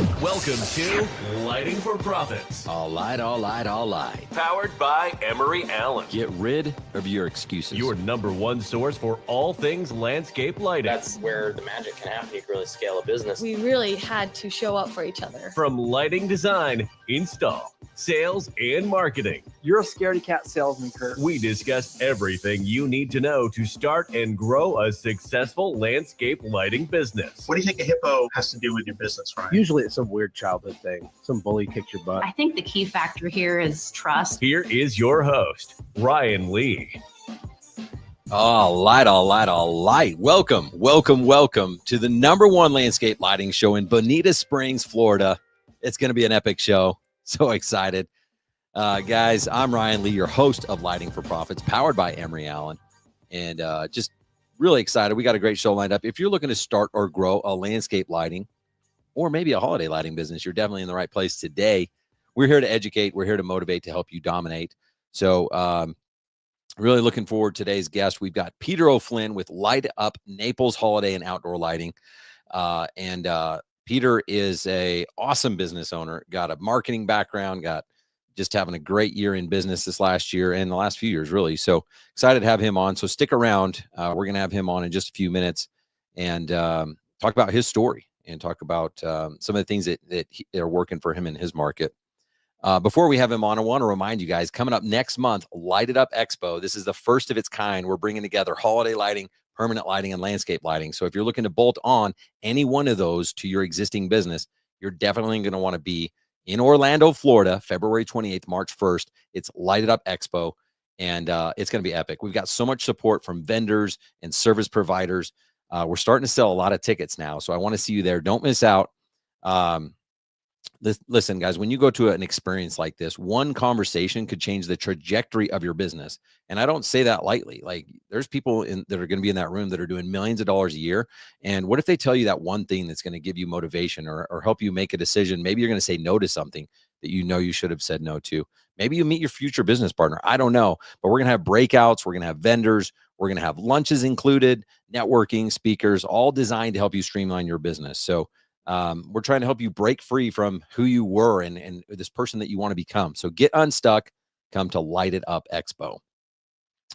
Welcome to Lighting for Profits. All light. Powered by Emery Allen. Get rid of your excuses. Your number one source for all things landscape lighting. That's where the magic can happen. You can really scale a business. We really had to show up for each other. From lighting design, install, sales, and marketing. You're a scaredy cat salesman, Kurt. We discuss everything you need to know to start and grow a successful landscape lighting business. What do you think a hippo has to do with your business, Ryan? Usually it's some weird childhood thing. Some bully kicked your butt. I think the key factor here is trust. Here is your host, Ryan Lee. All light. Welcome to the number one landscape lighting show in Bonita Springs, Florida. It's going to be an epic show. So excited. Guys, I'm Ryan Lee, your host of Lighting for Profits, powered by Emery Allen. And just really excited. We got a great show lined up. If you're looking to start or grow a landscape lighting or maybe a holiday lighting business, you're definitely in the right place today. We're here to educate. We're here to motivate, to help you dominate. So really looking forward to today's guest. We've got Peter O'Flynn with Light Up Naples Holiday and Outdoor Lighting. Peter is a awesome business owner, got a marketing background, got just having a great year in business this last year and the last few years, really. So excited to have him on. So stick around. We're going to have him on in just a few minutes and talk about his story and talk about some of the things that are working for him in his market. Before we have him on, I want to remind you guys, coming up next month, Light It Up Expo. This is the first of its kind. We're bringing together holiday lighting, permanent lighting, and landscape lighting. So if you're looking to bolt on any one of those to your existing business, you're definitely going to want to be in Orlando, Florida, February 28th, March 1st. It's Light It Up Expo, and it's going to be epic. We've got so much support from vendors and service providers. We're starting to sell a lot of tickets now, so I want to see you there. Don't miss out. Listen, guys, when you go to an experience like this, one conversation could change the trajectory of your business. And I don't say that lightly. Like, there's people that are going to be in that room that are doing millions of dollars a year. And what if they tell you that one thing that's going to give you motivation or help you make a decision? Maybe you're going to say no to something that you know you should have said no to. Maybe you meet your future business partner. I don't know. But we're going to have breakouts. We're going to have vendors. We're going to have lunches included, networking, speakers, all designed to help you streamline your business. So we're trying to help you break free from who you were and this person that you want to become. So get unstuck, come to Light It Up Expo.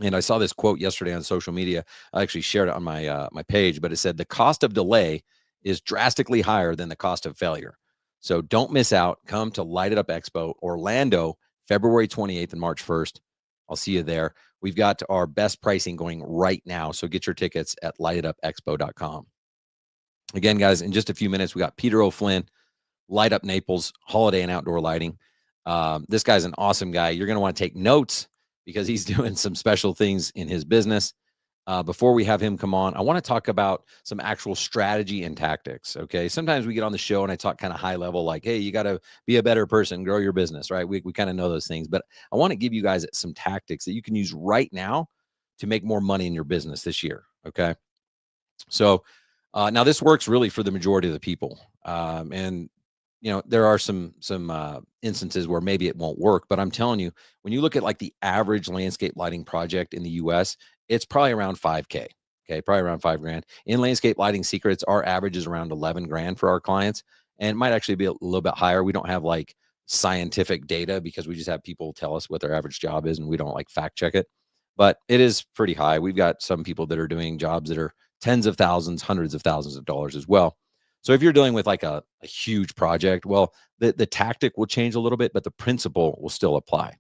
And I saw this quote yesterday on social media. I actually shared it on my my page, but it said, the cost of delay is drastically higher than the cost of failure. So don't miss out. Come to Light It Up Expo, Orlando, February 28th and March 1st. I'll see you there. We've got our best pricing going right now. So get your tickets at lightitupexpo.com. Again, guys, in just a few minutes, we got Peter O'Flynn, Light Up Naples, Holiday and Outdoor Lighting. This guy's an awesome guy. You're going to want to take notes because he's doing some special things in his business. Before we have him come on, I want to talk about some actual strategy and tactics, okay? Sometimes we get on the show and I talk kind of high level, like, hey, you got to be a better person, grow your business, right? We kind of know those things. But I want to give you guys some tactics that you can use right now to make more money in your business this year, okay? So now this works really for the majority of the people. And, you know, there are some instances where maybe it won't work, but I'm telling you, when you look at like the average landscape lighting project in the US, it's probably around 5K. Okay. Probably around $5,000. In Landscape Lighting Secrets, our average is around 11 grand for our clients, and it might actually be a little bit higher. We don't have like scientific data because we just have people tell us what their average job is and we don't like fact check it, but it is pretty high. We've got some people that are doing jobs that are tens of thousands, hundreds of thousands of dollars as well. So if you're dealing with like a huge project, well, the tactic will change a little bit, but the principle will still apply.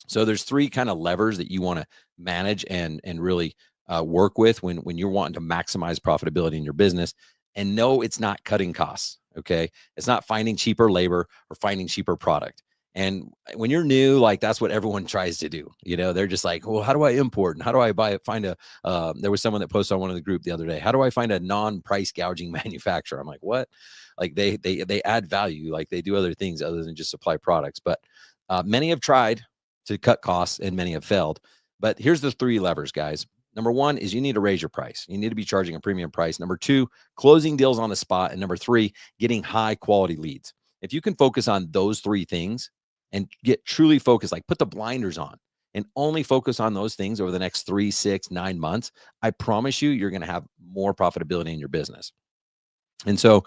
So there's three kind of levers that you want to manage and really work with when you're wanting to maximize profitability in your business. And no, it's not cutting costs, okay? It's not finding cheaper labor or finding cheaper product. And when you're new, like that's what everyone tries to do. You know, they're just like, well, how do I import? And how do I there was someone that posted on one of the group the other day, how do I find a non-price gouging manufacturer? I'm like, what? Like they add value, like they do other things other than just supply products. But many have tried to cut costs and many have failed. But here's the three levers, guys. Number one is you need to raise your price. You need to be charging a premium price. Number two, closing deals on the spot. And number three, getting high quality leads. If you can focus on those three things and get truly focused, like put the blinders on and only focus on those things over the next 3, 6, 9 months, I promise you, you're going to have more profitability in your business. And so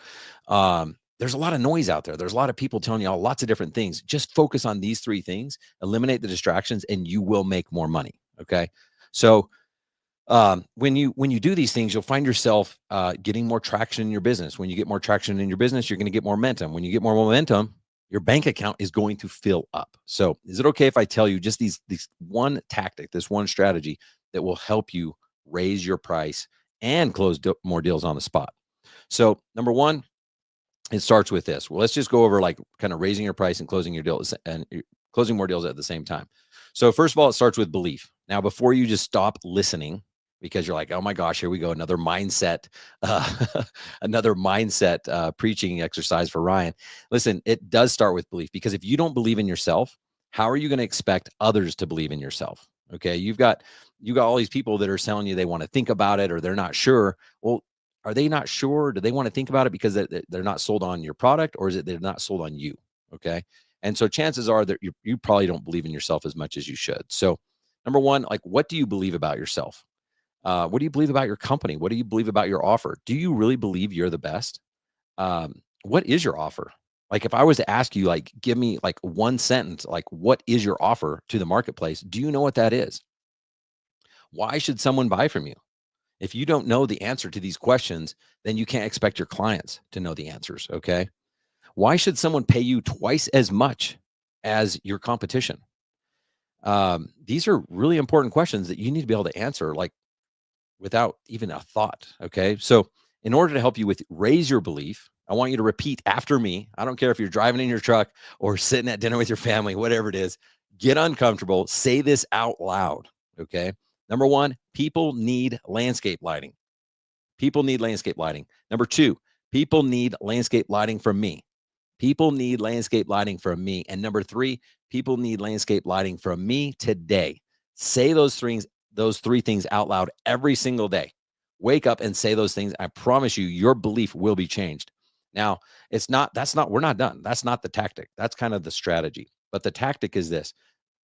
there's a lot of noise out there. There's a lot of people telling you all lots of different things. Just focus on these three things, eliminate the distractions, and you will make more money. Okay. So when you do these things, you'll find yourself getting more traction in your business. When you get more traction in your business, you're going to get more momentum. When you get more momentum, your bank account is going to fill up. So is it okay if I tell you just these one tactic, this one strategy that will help you raise your price and close more deals on the spot? So number one, it starts with this. Well, let's just go over like kind of raising your price and closing your deals and closing more deals at the same time. So first of all, it starts with belief. Now, before you just stop listening, because you're like, oh my gosh, here we go, another mindset, preaching exercise for Ryan. Listen, it does start with belief, because if you don't believe in yourself, how are you going to expect others to believe in yourself? Okay, you got all these people that are telling you they want to think about it or they're not sure. Well, are they not sure? Do they want to think about it because they're not sold on your product, or is it they're not sold on you? Okay, and so chances are that you probably don't believe in yourself as much as you should. So number one, like, what do you believe about yourself? What do you believe about your company? What do you believe about your offer? Do you really believe you're the best? What is your offer? Like, if I was to ask you, like, give me like one sentence, like, what is your offer to the marketplace? Do you know what that is? Why should someone buy from you? If you don't know the answer to these questions, then you can't expect your clients to know the answers. Okay. Why should someone pay you twice as much as your competition? These are really important questions that you need to be able to answer, like, without even a thought. Okay. So in order to help you with raise your belief, I want you to repeat after me. I don't care if you're driving in your truck or sitting at dinner with your family, whatever it is, get uncomfortable. Say this out loud. Okay. Number one, people need landscape lighting. People need landscape lighting. Number two, people need landscape lighting from me. People need landscape lighting from me. And number three, people need landscape lighting from me today. Say those three things out loud every single day. Wake up and say those things. I promise you, your belief will be changed. Now, we're not done. That's not the tactic. That's kind of the strategy. But the tactic is this.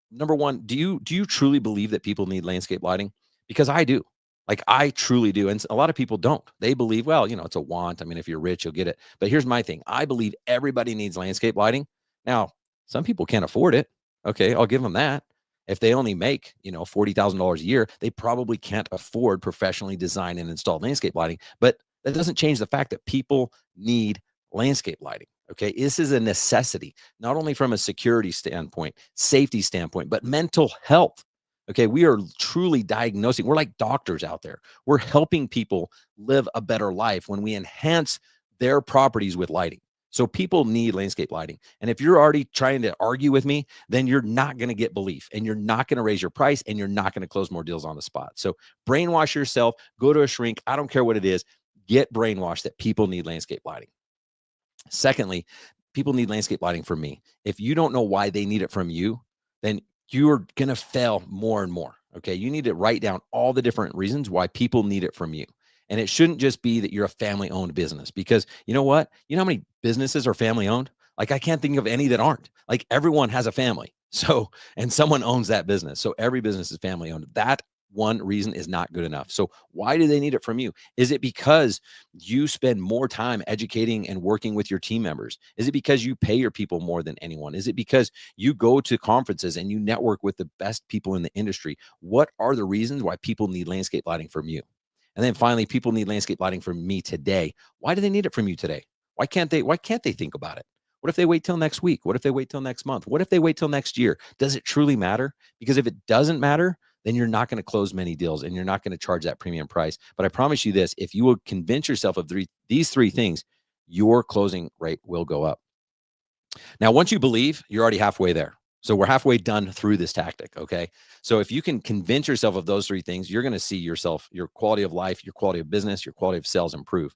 Number one, do you truly believe that people need landscape lighting? Because I do. Like, I truly do. And a lot of people don't. They believe, well, it's a want. I mean, if you're rich, you'll get it. But here's my thing. I believe everybody needs landscape lighting. Now, some people can't afford it. Okay, I'll give them that. If they only make, $40,000 a year, they probably can't afford professionally designed and installed landscape lighting. But that doesn't change the fact that people need landscape lighting. Okay, this is a necessity, not only from a security standpoint, safety standpoint, but mental health. Okay, we are truly diagnosing. We're like doctors out there. We're helping people live a better life when we enhance their properties with lighting. So people need landscape lighting. And if you're already trying to argue with me, then you're not going to get belief, and you're not going to raise your price, and you're not going to close more deals on the spot. So brainwash yourself, go to a shrink. I don't care what it is. Get brainwashed that people need landscape lighting. Secondly, people need landscape lighting from me. If you don't know why they need it from you, then you're going to fail more and more. Okay. You need to write down all the different reasons why people need it from you. And it shouldn't just be that you're a family owned business, because you know what? You know how many businesses are family owned? Like, I can't think of any that aren't. Like, everyone has a family. So, and someone owns that business. So every business is family owned. That one reason is not good enough. So why do they need it from you? Is it because you spend more time educating and working with your team members? Is it because you pay your people more than anyone? Is it because you go to conferences and you network with the best people in the industry? What are the reasons why people need landscape lighting from you? And then finally, people need landscape lighting from me today. Why do they need it from you today? Why can't they think about it? What if they wait till next week? What if they wait till next month? What if they wait till next year? Does it truly matter? Because if it doesn't matter, then you're not going to close many deals and you're not going to charge that premium price. But I promise you this, if you will convince yourself of these three things, your closing rate will go up. Now, once you believe, you're already halfway there. So we're halfway done through this tactic. Okay. So if you can convince yourself of those three things, you're going to see yourself, your quality of life, your quality of business, your quality of sales improve.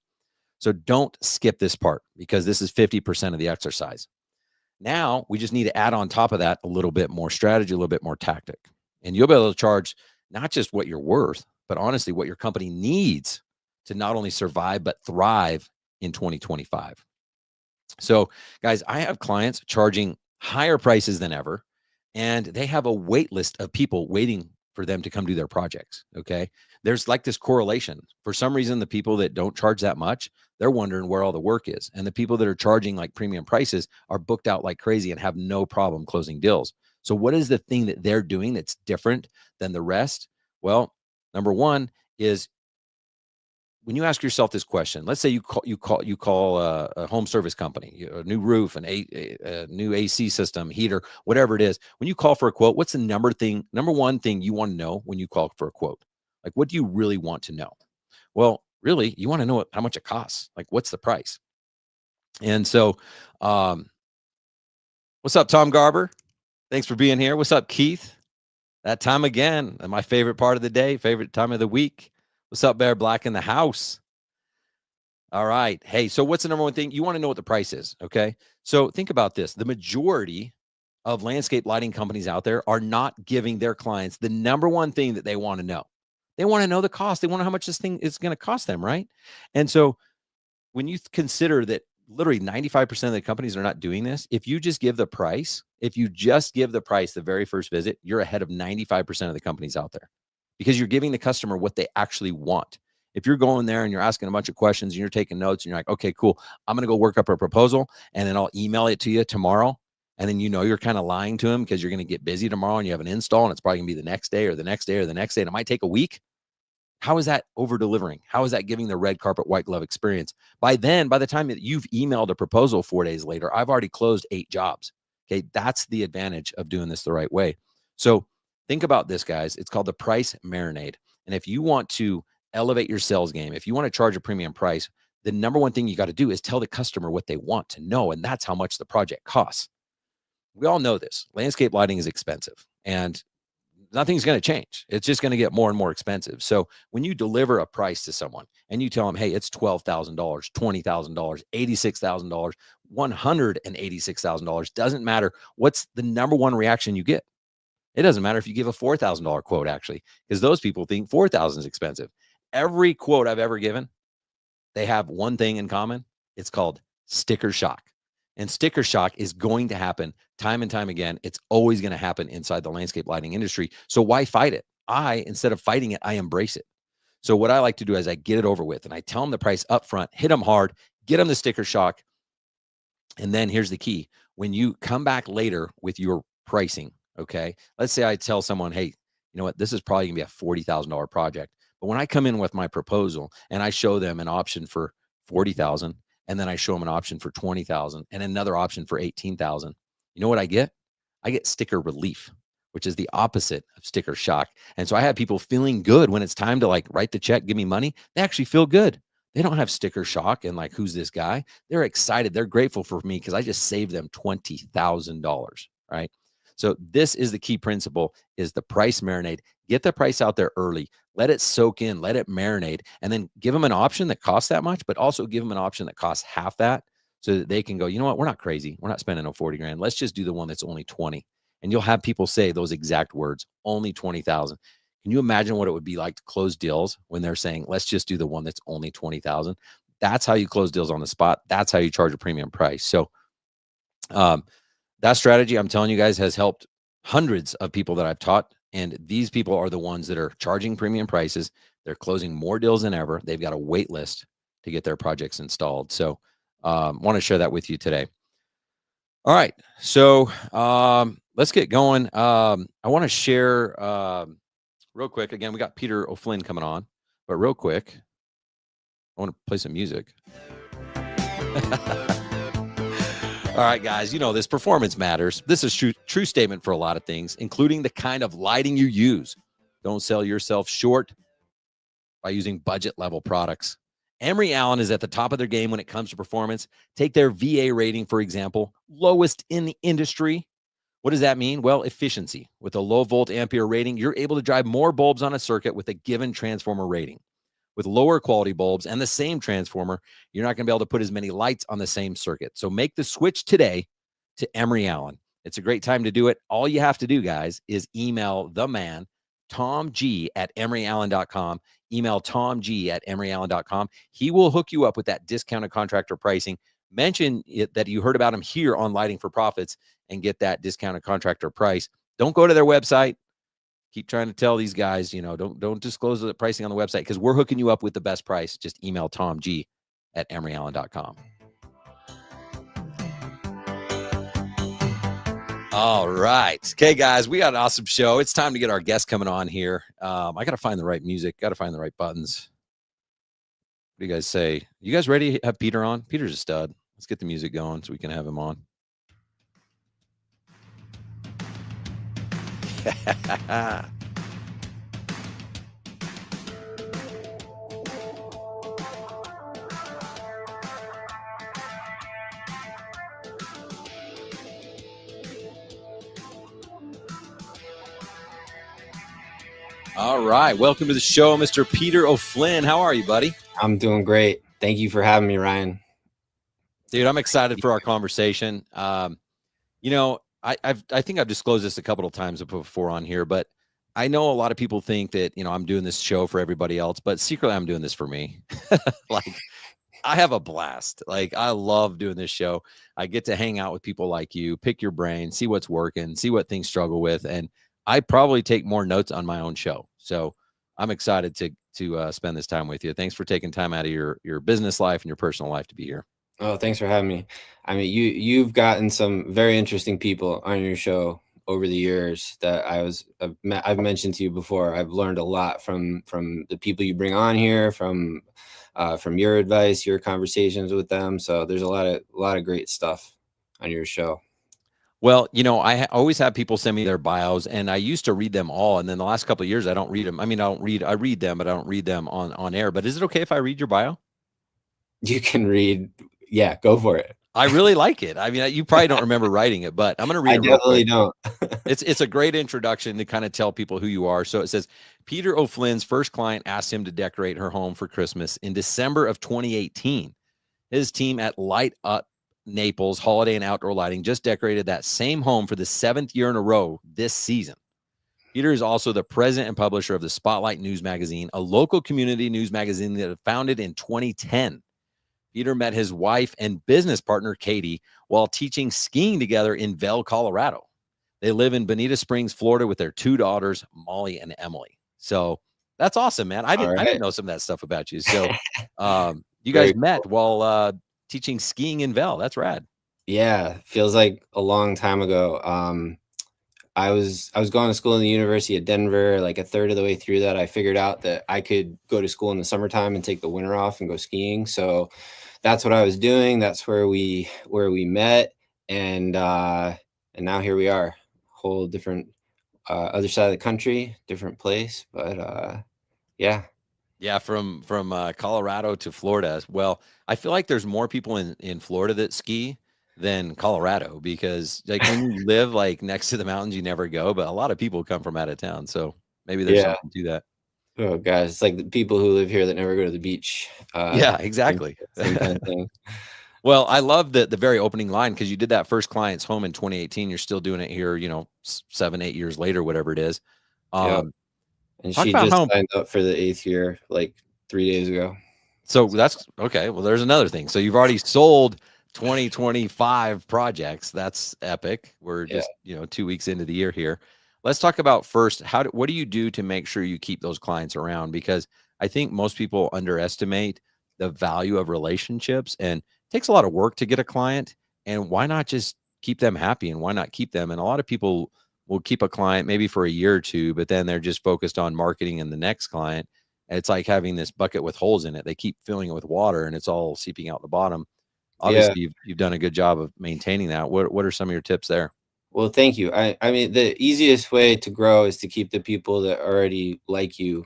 So don't skip this part, because this is 50% of the exercise. Now we just need to add on top of that a little bit more strategy, a little bit more tactic. And you'll be able to charge not just what you're worth, but honestly what your company needs to not only survive, but thrive in 2025. So guys, I have clients charging higher prices than ever, and they have a wait list of people waiting for them to come do their projects. Okay. There's like this correlation. For some reason, the people that don't charge that much, they're wondering where all the work is. And the people that are charging like premium prices are booked out like crazy and have no problem closing deals. So what is the thing that they're doing that's different than the rest? Well, number one is when you ask yourself this question, let's say you call a home service company, a new roof, a new AC system, heater, whatever it is. When you call for a quote, what's the number one thing you want to know when you call for a quote? Like, what do you really want to know? Well, really, you want to know how much it costs. Like, what's the price? And so, what's up, Tom Garber? Thanks for being here. What's up, Keith? That time again, my favorite part of the day, favorite time of the week. What's up, Bear Black in the house? All right. Hey, so what's the number one thing? You want to know what the price is, okay? So think about this. The majority of landscape lighting companies out there are not giving their clients the number one thing that they want to know. They want to know the cost. They want to know how much this thing is going to cost them, right? And so when you consider that literally 95% of the companies are not doing this, if you just give the price the very first visit, you're ahead of 95% of the companies out there because you're giving the customer what they actually want. If you're going there and you're asking a bunch of questions and you're taking notes and you're like, okay, cool, I'm going to go work up a proposal and then I'll email it to you tomorrow. And then, you're kind of lying to them because you're going to get busy tomorrow and you have an install and it's probably going to be the next day or the next day or the next day. And it might take a week. How is that over delivering? How is that giving the red carpet white glove experience? By the time that you've emailed a proposal 4 days later, I've already closed 8 jobs. Okay. That's the advantage of doing this the right way. So think about this, guys. It's called the price marinade. And if you want to elevate your sales game, if you want to charge a premium price, the number one thing you got to do is tell the customer what they want to know. And that's how much the project costs. We all know this. Landscape lighting is expensive and nothing's going to change. It's just going to get more and more expensive. So when you deliver a price to someone and you tell them, hey, it's $12,000, $20,000, $86,000, $186,000, doesn't matter. What's the number one reaction you get? It doesn't matter if you give a $4,000 quote, actually, because those people think $4,000 is expensive. Every quote I've ever given, they have one thing in common. It's called sticker shock. And sticker shock is going to happen time and time again. It's always going to happen inside the landscape lighting industry. So why fight it? Instead of fighting it, I embrace it. So what I like to do is I get it over with and I tell them the price up front, hit them hard, get them the sticker shock. And then here's the key. When you come back later with your pricing, okay, let's say I tell someone, hey, you know what, this is probably gonna be a $40,000 project. But when I come in with my proposal and I show them an option for $40,000, and then I show them an option for $20,000 and another option for $18,000, you know what I get? I get sticker relief, which is the opposite of sticker shock. And so I have people feeling good when it's time to like write the check, give me money. They actually feel good. They don't have sticker shock and like, who's this guy? They're excited. They're grateful for me because I just saved them $20,000, right? So this is the key principle, is the price marinade. Get the price out there early. Let it soak in, let it marinate, and then give them an option that costs that much, but also give them an option that costs half that so that they can go, you know what, we're not crazy. We're not spending no 40 grand. Let's just do the one that's only 20. And you'll have people say those exact words, only 20,000. Can you imagine what it would be like to close deals when they're saying, let's just do the one that's only 20,000? That's how you close deals on the spot. That's how you charge a premium price. So that strategy, I'm telling you guys, has helped hundreds of people that I've taught. And these people are the ones that are charging premium prices. They're closing more deals than ever. They've got a wait list to get their projects installed. So want to share that with you today. All right. So let's get going. I want to share real quick. Again, we got Peter O'Flynn coming on, but real quick, I want to play some music. All right, guys, you know this, performance matters. This is true statement for a lot of things, including the kind of lighting you use. Don't sell yourself short by using budget level products. Emery Allen is at the top of their game when it comes to performance. Take their VA rating, for example, lowest in the industry. What does that mean? Well, efficiency. With a low volt ampere rating, you're able to drive more bulbs on a circuit with a given transformer rating. With lower quality bulbs and the same transformer, you're not going to be able to put as many lights on the same circuit. So make the switch today to Emery Allen. It's a great time to do it. All you have to do, guys, is email the man, Tom G at emeryallen.com. Email Tom G at emeryallen.com. He will hook you up with that discounted contractor pricing. Mention that you heard about him here on Lighting for Profits and get that discounted contractor price. Don't go to their website. keep trying to tell these guys, don't disclose the pricing on the website because we're hooking you up with the best price. Just email tomg@emeryallen.com. All right. Okay, guys, we got an awesome show. It's time to get our guests coming on here. I got to find the right music. Got to find the right buttons. What do you guys say? You guys ready to have Peter on? Peter's a stud. Let's get the music going so we can have him on. All right. Welcome to the show, Mr. Peter O'Flynn. How are you, buddy? I'm doing great. Thank you for having me, Ryan. Dude, I'm excited for our conversation. I think I've disclosed this a couple of times before on here, but I know a lot of people think that, I'm doing this show for everybody else, but secretly I'm doing this for me. Like, I have a blast. Like, I love doing this show. I get to hang out with people like you, pick your brain, see what's working, see what things struggle with. And I probably take more notes on my own show. So I'm excited to spend this time with you. Thanks for taking time out of your business life and your personal life to be here. Oh, thanks for having me. I mean, you've gotten some very interesting people on your show over the years that I've mentioned to you before. I've learned a lot from the people you bring on here, from your advice, your conversations with them. So there's a lot of great stuff on your show. Well, I always have people send me their bios, and I used to read them all. And then the last couple of years, I don't read them. I mean, I read them, but I don't read them on air. But is it okay if I read your bio? You can read. Yeah, go for it. I really like it. I mean, you probably don't remember writing it, but I'm going to read it. I definitely don't. It's a great introduction to kind of tell people who you are. So it says, Peter O'Flynn's first client asked him to decorate her home for Christmas in December of 2018. His team at Light Up Naples Holiday and Outdoor Lighting just decorated that same home for the 7th year in a row this season. Peter is also the president and publisher of the Spotlight News Magazine, a local community news magazine that founded in 2010. Peter met his wife and business partner, Katie, while teaching skiing together in Vail, Colorado. They live in Bonita Springs, Florida, with their 2 daughters, Molly and Emily. So that's awesome, man. I didn't know some of that stuff about you. So you guys met while teaching skiing in Vail. That's rad. Yeah, feels like a long time ago. I was going to school in the University of Denver. Like a third of the way through that, I figured out that I could go to school in the summertime and take the winter off and go skiing. So that's what I was doing. That's where we met, and now here we are, whole different other side of the country, different place. But yeah, from Colorado to Florida. Well, I feel like there's more people in Florida that ski than Colorado, because like when you live like next to the mountains, you never go, but a lot of people come from out of town. So maybe there's something to that. Oh gosh, it's like the people who live here that never go to the beach. Yeah, exactly. Same kind of thing. Well, I love the very opening line, because you did that first client's home in 2018. You're still doing it here, 7-8 years later, whatever it is. Yep. And she just signed up for the 8th year like 3 days ago. So that's okay. Well, there's another thing. So you've already sold 2025 projects. That's epic. We're just 2 weeks into the year here. Let's talk about first, what do you do to make sure you keep those clients around? Because I think most people underestimate the value of relationships, and it takes a lot of work to get a client. And why not just keep them happy, and why not keep them? And a lot of people will keep a client maybe for a year or two, but then they're just focused on marketing and the next client. And it's like having this bucket with holes in it. They keep filling it with water, and it's all seeping out the bottom. Obviously, you've done a good job of maintaining that. What are some of your tips there? Well, thank you. I mean, the easiest way to grow is to keep the people that already like you,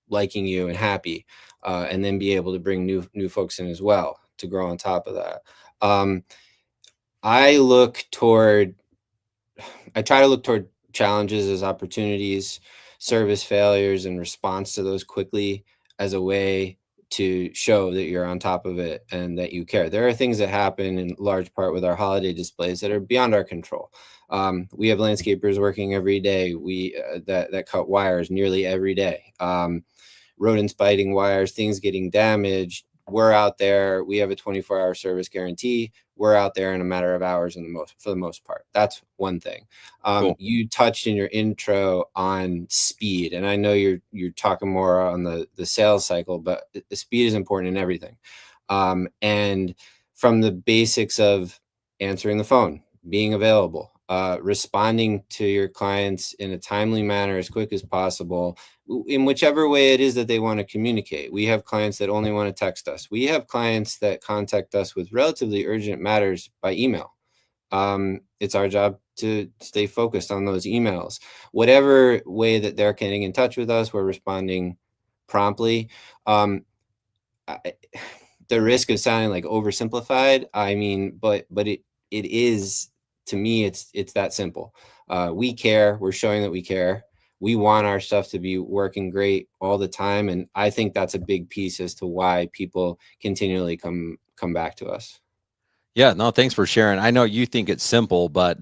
liking you and happy, and then be able to bring new folks in as well to grow on top of that. I try to look toward challenges as opportunities, service failures, and response to those quickly as a way to show that you're on top of it and that you care. There are things that happen in large part with our holiday displays that are beyond our control. We have landscapers working every day. That cut wires nearly every day. Rodents biting wires, things getting damaged, we're out there. We have a 24-hour service guarantee. We're out there in a matter of hours for the most part. That's one thing. Cool. You touched in your intro on speed, and I know you're talking more on the sales cycle, but the speed is important in everything. And from the basics of answering the phone, being available, responding to your clients in a timely manner as quick as possible, in whichever way it is that they want to communicate. We have clients that only want to text us. We have clients that contact us with relatively urgent matters by email. It's our job to stay focused on those emails. Whatever way that they're getting in touch with us, we're responding promptly. The risk of sounding like oversimplified, I mean, but it is, to me, it's that simple. We care. We're showing that we care. We want our stuff to be working great all the time, and I think that's a big piece as to why people continually come back to us. Yeah, no, thanks for sharing. I know you think it's simple, but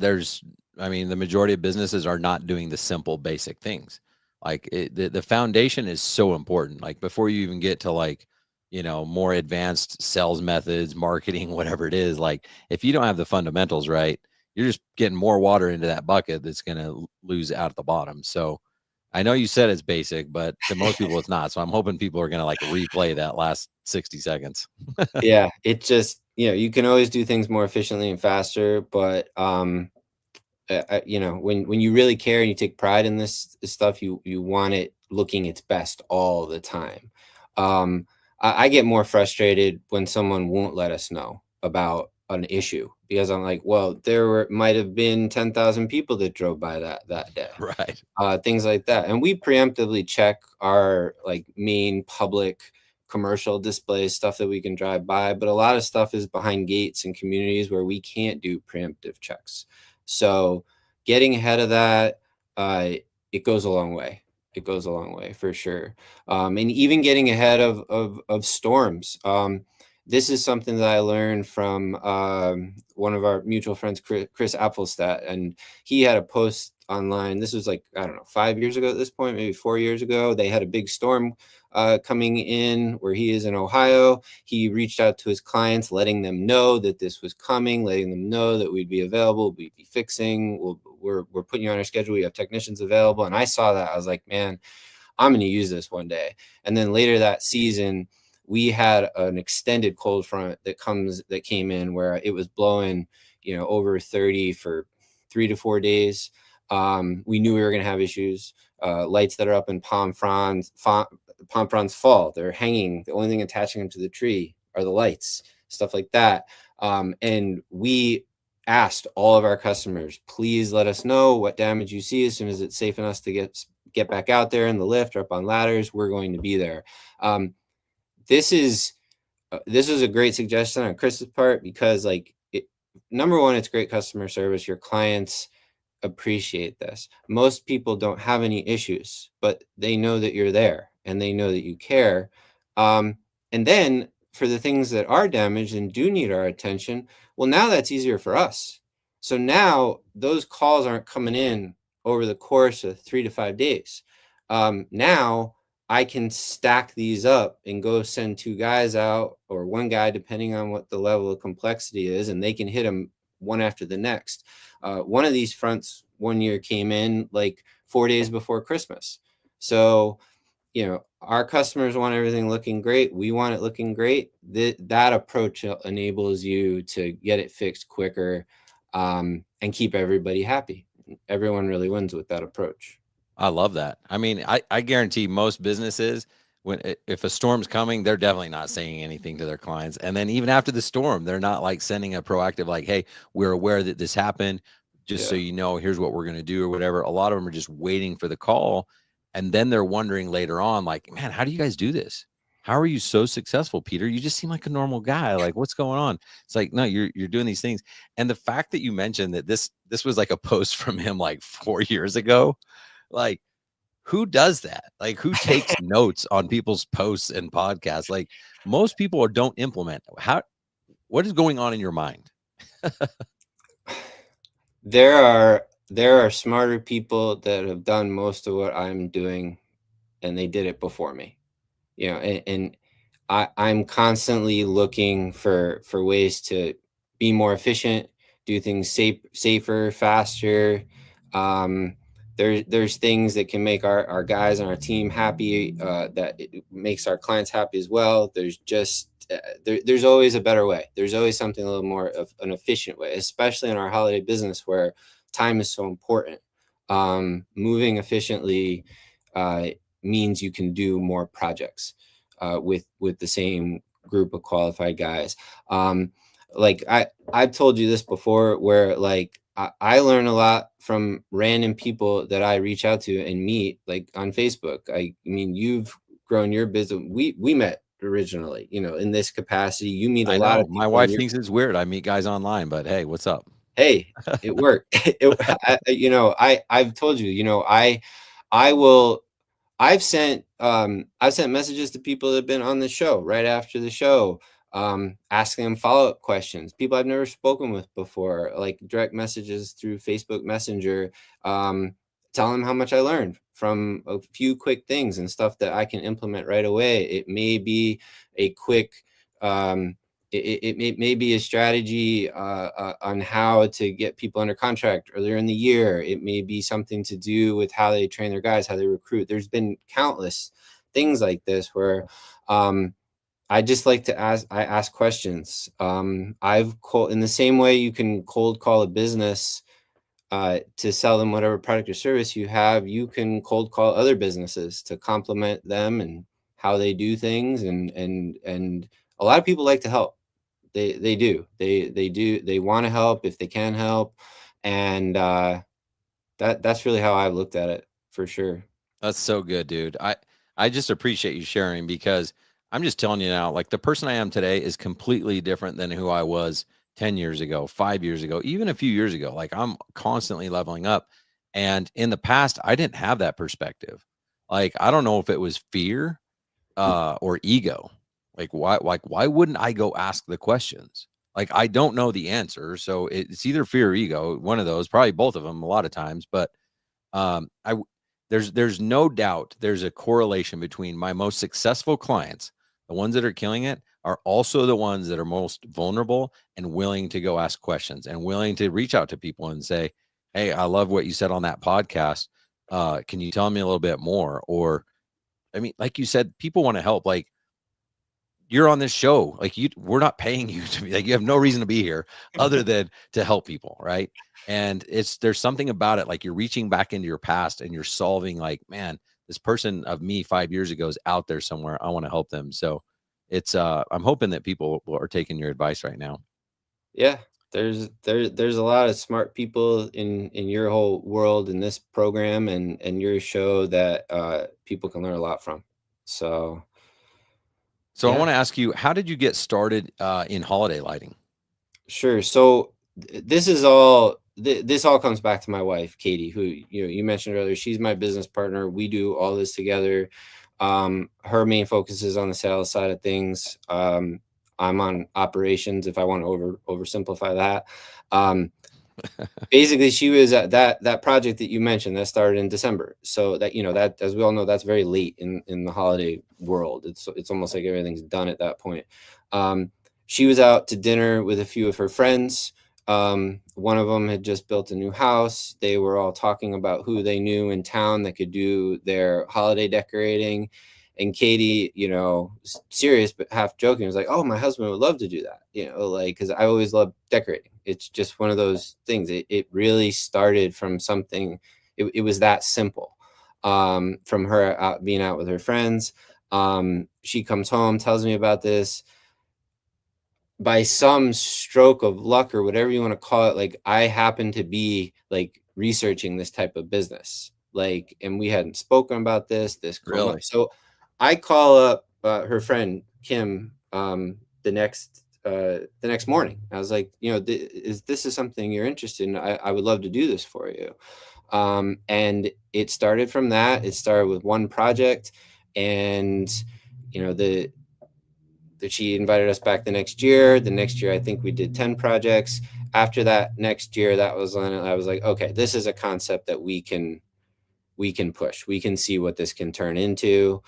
I mean, the majority of businesses are not doing the simple, basic things. Like the foundation is so important. Like before you even get to like, more advanced sales methods, marketing, whatever it is, like if you don't have the fundamentals right, you're just getting more water into that bucket that's going to lose out at the bottom. So I know you said it's basic, but to most people it's not. So I'm hoping people are going to like replay that last 60 seconds. Yeah, it just, you can always do things more efficiently and faster, but when you really care and you take pride in this stuff, you want it looking its best all the time. I get more frustrated when someone won't let us know about an issue, because I'm like, well, might have been 10,000 people that drove by that day. Right. Things like that. And we preemptively check our like main public commercial displays, stuff that we can drive by, but a lot of stuff is behind gates in communities where we can't do preemptive checks. So getting ahead of that, it goes a long way. It goes a long way for sure. And even getting ahead of storms. This is something that I learned from one of our mutual friends, Chris Apfelstadt, and he had a post online. This was like, I don't know, 5 years ago at this point, maybe 4 years ago. They had a big storm coming in where he is in Ohio. He reached out to his clients, letting them know that this was coming, letting them know that we'd be available, we'd be fixing, we're putting you on our schedule, we have technicians available. And I saw that, I was like, man, I'm going to use this one day. And then later that season, we had an extended cold front that came in where it was blowing, over 30 for 3 to 4 days. We knew we were going to have issues. Lights that are up in palm fronds fall. They're hanging. The only thing attaching them to the tree are the lights, stuff like that. And we asked all of our customers, please let us know what damage you see as soon as it's safe enough to get back out there in the lift or up on ladders. We're going to be there. This is a great suggestion on Chris's part, because number one, it's great customer service. Your clients appreciate this. Most people don't have any issues, but they know that you're there and they know that you care. And then for the things that are damaged and do need our attention, well, now that's easier for us. So now those calls aren't coming in over the course of 3 to 5 days. Now I can stack these up and go send 2 guys out, or 1 guy, depending on what the level of complexity is, and they can hit them one after the next. One of these fronts one year came in like 4 days before Christmas. So, our customers want everything looking great. We want it looking great. That approach enables you to get it fixed quicker, and keep everybody happy. Everyone really wins with that approach. I love that. I mean, I guarantee most businesses, if a storm's coming, they're definitely not saying anything to their clients. And then even after the storm, they're not like sending a proactive, like, hey, we're aware that this happened. Just so you know, here's what we're going to do or whatever. A lot of them are just waiting for the call. And then they're wondering later on, like, man, how do you guys do this? How are you so successful, Peter? You just seem like a normal guy. Like, what's going on? It's like, no, you're doing these things. And the fact that you mentioned that this was like a post from him like 4 years ago, like, who does that? Like, who takes notes on people's posts and podcasts? Like, most people don't implement. What is going on in your mind? There are smarter people that have done most of what I'm doing, and they did it before me. And I'm constantly looking for ways to be more efficient, do things safer, faster. Um, there's things that can make our guys and our team happy, that it makes our clients happy as well. There's just there's always a better way. There's always something a little more of an efficient way, especially in our holiday business where time is so important. Moving efficiently means you can do more projects with the same group of qualified guys. Like I've told you this before, where like I learn a lot from random people that I reach out to and meet, like on Facebook. I mean, you've grown your business. We met originally, you know, in this capacity. You meet a I lot know of my people in wife your, thinks it's weird. I meet guys online, but hey, what's up? hey, it worked. You know, I've told you, you know, I will. I've sent messages to people that have been on the show right after the show, asking them follow-up questions. People I've never spoken with before, like direct messages through Facebook Messenger, telling them how much I learned from a few quick things and stuff that I can implement right away. It may be a quick it may be a strategy on how to get people under contract earlier in the year. It may be something to do with how they train their guys, how they recruit. There's been countless things like this where I just like to ask questions. In the same way you can cold call a business to sell them whatever product or service you have, you can cold call other businesses to complement them and how they do things. And a lot of people like to help. They do. They want to help if they can help. And that's really how I've looked at it, for sure. That's so good, dude. I just appreciate you sharing, because I'm just telling you now, like the person I am today is completely different than who I was 10 years ago, 5 years ago, even a few years ago. Like I'm constantly leveling up. And in the past, I didn't have that perspective. Like I don't know if it was fear or ego. Why wouldn't I go ask the questions? Like I don't know the answer. So it's either fear or ego, one of those, probably both of them a lot of times, but I there's no doubt there's a correlation between my most successful clients, the ones that are killing it, are also the ones that are most vulnerable and willing to go ask questions and willing to reach out to people and say, "Hey, I love what you said on that podcast. Can you tell me a little bit more?" Or, I mean, like you said, people want to help. Like you're on this show, like we're not paying you to be, like, you have no reason to be here other than to help people, right? And there's something about it, like you're reaching back into your past and you're solving, like, man, this person of me 5 years ago is out there somewhere, I want to help them. So it's I'm hoping that people are taking your advice right now. Yeah, there's a lot of smart people in your whole world, in this program and your show, that people can learn a lot from. So So I yeah. want to ask you, how did you get started in holiday lighting? Sure. So this all comes back to my wife, Katie, who you mentioned earlier. She's my business partner. We do all this together. Her main focus is on the sales side of things. I'm on operations, if I want to oversimplify that. Basically, she was at that project that you mentioned that started in December. So that, that, as we all know, that's very late in the holiday world. It's almost like everything's done at that point. She was out to dinner with a few of her friends. One of them had just built a new house. They were all talking about who they knew in town that could do their holiday decorating. And Katie, serious but half joking, was like, "Oh, my husband would love to do that." Like, because I always love decorating. It's just one of those things. It really started from something. It was that simple. From her being out with her friends. She comes home, tells me about this. By some stroke of luck or whatever you want to call it, like, I happen to be like researching this type of business, like, and we hadn't spoken about this Really? so I call up her friend Kim the next morning. I was like, this is something you're interested in. I would love to do this for you. And it started from that. It started with one project, and that she invited us back the next year. The next year, I think we did 10 projects. After that next year, that was when I was like, okay, this is a concept that we can push. We can see what this can turn into.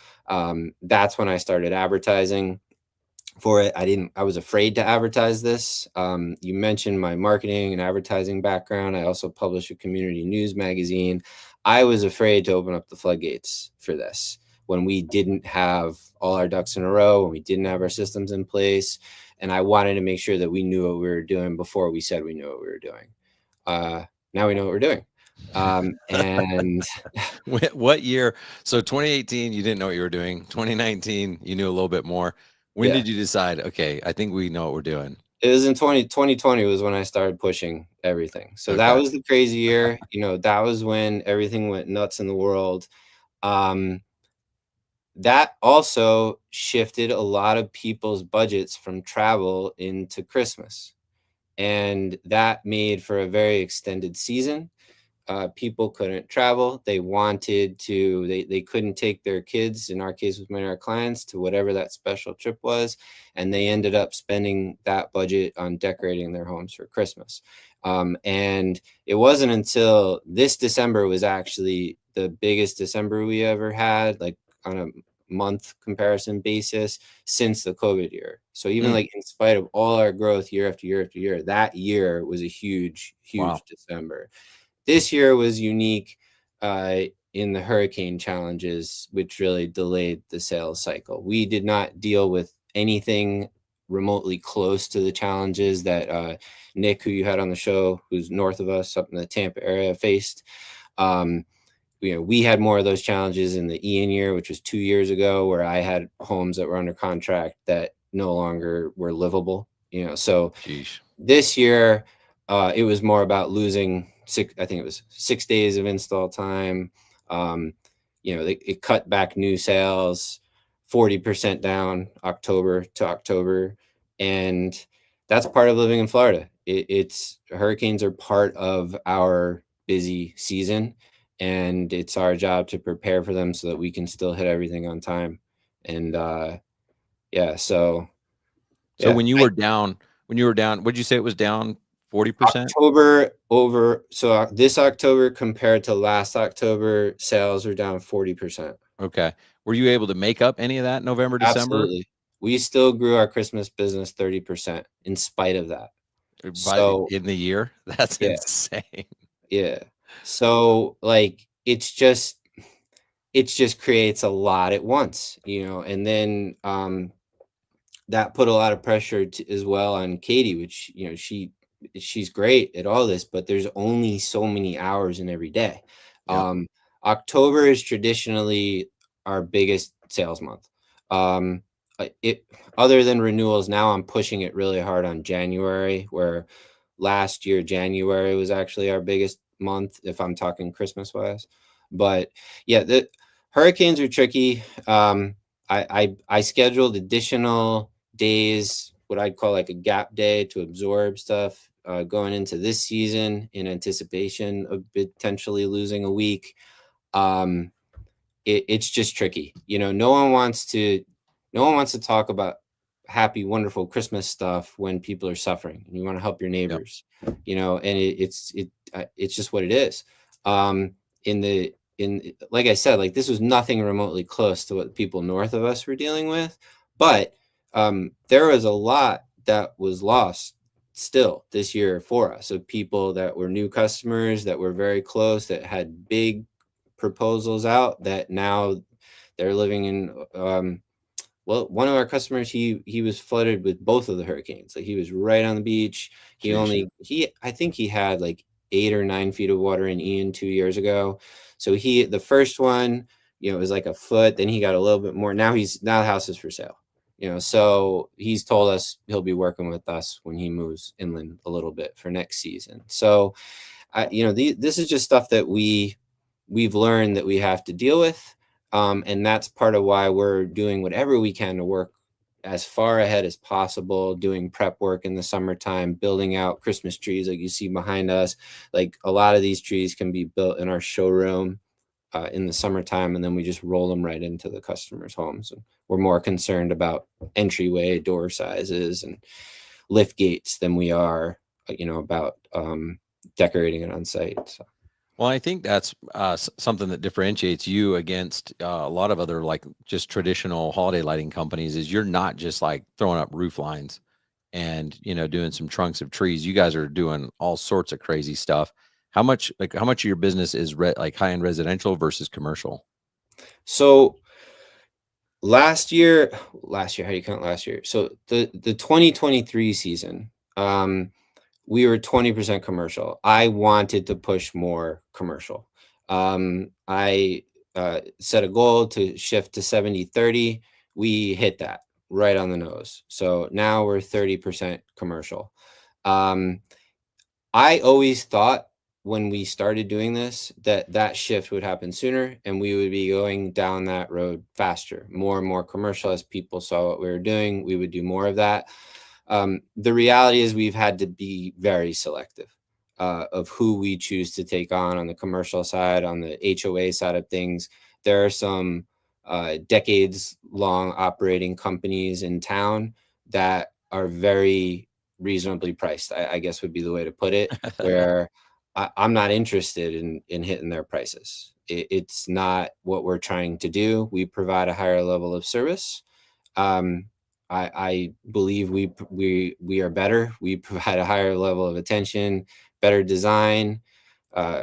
That's when I started advertising. for it. I was afraid to advertise this. You mentioned my marketing and advertising background. I also publish a community news magazine. I was afraid to open up the floodgates for this when we didn't have all our ducks in a row, when we didn't have our systems in place. And I wanted to make sure that we knew what we were doing before we said we knew what we were doing. Now we know what we're doing. And what year? So 2018, you didn't know what you were doing. 2019, you knew a little bit more. When yeah, did you decide, okay, I think we know what we're doing? it was in 2020 was when I started pushing everything. So that Okay. was the crazy year. That was when everything went nuts in the world. That also shifted a lot of people's budgets from travel into Christmas. And that made for a very extended season. People couldn't travel. They wanted to, they couldn't take their kids, in our case with many of our clients, to whatever that special trip was. And they ended up spending that budget on decorating their homes for Christmas. And it wasn't until this December was actually the biggest December we ever had, like on a month comparison basis since the COVID year. So even like in spite of all our growth year after year after year, that year was a huge Wow. December. This year was unique in the hurricane challenges, which really delayed the sales cycle. We did not deal with anything remotely close to the challenges that Nick, who you had on the show, who's north of us up in the Tampa area, faced. We had more of those challenges in the Ian year, which was 2 years ago, where I had homes that were under contract that no longer were livable. So Sheesh. this year, it was more about losing I think it was 6 days of install time. It cut back new sales 40% down October to October. And that's part of living in Florida. It's hurricanes are part of our busy season, and it's our job to prepare for them so that we can still hit everything on time. And so So when you were down, what'd you say it was down 40%? October over, so this October compared to last October, sales are down 40%. Okay. Were you able to make up any of that November, December? Absolutely. We still grew our Christmas business 30% in spite of that. In the year? That's Yeah. insane. Yeah. So like it's just creates a lot at once, and then that put a lot of pressure as well on Katie, which she's great at all this, but there's only so many hours in every day. Yep. October is traditionally our biggest sales month. Other than renewals, now I'm pushing it really hard on January, where last year January was actually our biggest month, if I'm talking Christmas wise. But yeah, the hurricanes are tricky. I scheduled additional days, what I'd call like a gap day, to absorb stuff going into this season in anticipation of potentially losing a week. It's just tricky. No one wants to talk about happy, wonderful Christmas stuff when people are suffering, and you want to help your neighbors. And it's just what it is. Like I said, like this was nothing remotely close to what people north of us were dealing with, but there was a lot that was lost still this year for us, of people that were new customers that were very close, that had big proposals out, that now they're living in one of our customers, he was flooded with both of the hurricanes. Like he was right on the beach. I think he had like 8 or 9 feet of water in Ian 2 years ago. So the first one, it was like a foot, then he got a little bit more. Now the house is for sale. So he's told us he'll be working with us when he moves inland a little bit for next season. So this is just stuff that we've learned that we have to deal with. And that's part of why we're doing whatever we can to work as far ahead as possible, doing prep work in the summertime, building out Christmas trees like you see behind us. Like a lot of these trees can be built in our showroom in the summertime, and then we just roll them right into the customers' homes. And we're more concerned about entryway door sizes and lift gates than we are, about decorating it on site. So. Well, I think that's something that differentiates you against a lot of other like just traditional holiday lighting companies is you're not just like throwing up roof lines and doing some trunks of trees. You guys are doing all sorts of crazy stuff. How much of your business is like high end residential versus commercial? So last year, how do you count last year? So the 2023 season, we were 20% commercial. I wanted to push more commercial. I set a goal to shift to 70/30. We hit that right on the nose. So now we're 30% commercial. Um, I always thought when we started doing this that that shift would happen sooner and we would be going down that road faster, more and more commercial. As people saw what we were doing, we would do more of that. The reality is we've had to be very selective of who we choose to take on the commercial side, on the HOA side of things. There are some decades long operating companies in town that are very reasonably priced, I guess would be the way to put it, where I'm not interested in hitting their prices. It's not what we're trying to do. We provide a higher level of service. Um, I believe we are better. We provide a higher level of attention, better design,